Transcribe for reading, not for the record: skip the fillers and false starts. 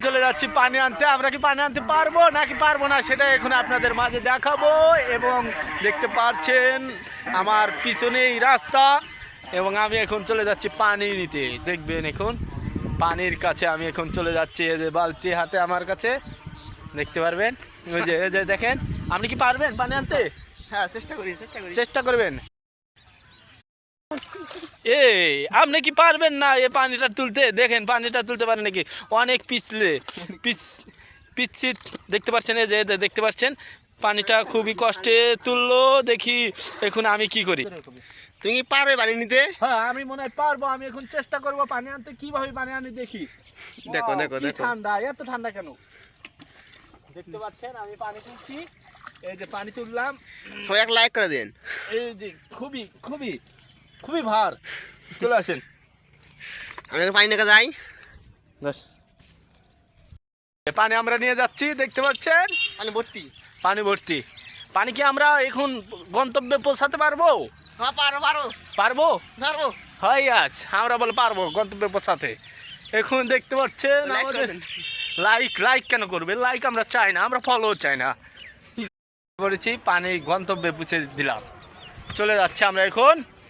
চলে যাচ্ছি পানি আনতে। আমরা কি পানি আনতে পারবো নাকি পারবো না সেটা এখন আপনাদের মাঝে দেখাবো। এবং দেখতে পাচ্ছেন আমার পিছনেই রাস্তা, এবং আমি এখন চলে যাচ্ছি পানি নিতে। দেখবেন এখন পানির কাছে আমি এখন চলে যাচ্ছি। এই যে বালতি হাতে আমার কাছে দেখতে পারবেন। ওই যে দেখেন, আপনি কি পারবেন পানি আনতে? হ্যাঁ, চেষ্টা করবেন। এই আপনি কি পারবেন না এই পানিটা তুলতে? দেখেন পানিটা তুলতে পারেন নাকি? অনেক পিচ্ছি দেখতে পাচ্ছেন। এই যে দেখতে পাচ্ছেন পানিটা খুবই কষ্টে তুললো। দেখি এখন আমি কি করি। তুমি কি পারবে পানি নিতে? হ্যাঁ, আমি মনে হয় পারবো। আমি এখন চেষ্টা করবো পানি আনতে। কিভাবে পানি আনি দেখি। দেখো কি ঠান্ডা, এত ঠান্ডা কেন? দেখতে পাচ্ছেন আমি পানি তুলছি। এই যে পানি তুললাম। সবাই এক লাইক করে দিন। এই যে খুবই খুবই খুবই ভার। চলে আসেন, আমি পানি নিয়ে যাই। পানি আমরা নিয়ে যাচ্ছি। দেখতে পাচ্ছেন পানি ভর্তি। পানি ভর্তি। পানি কি আমরা এখন গন্তব্যে পৌঁছাতে পারবো? হ্যাঁ, পারো। পারবো। হয় আজ আমরা বলে পারবো গন্তব্যে পৌঁছাতে। এখন দেখতে পাচ্ছেন আমাদের লাইক কেন করবে? লাইক আমরা চাই না, আমরা ফলো চাই না। করেছি পানি গন্তব্যে পৌঁছে দিলাম। চলে যাচ্ছে আমরা এখন।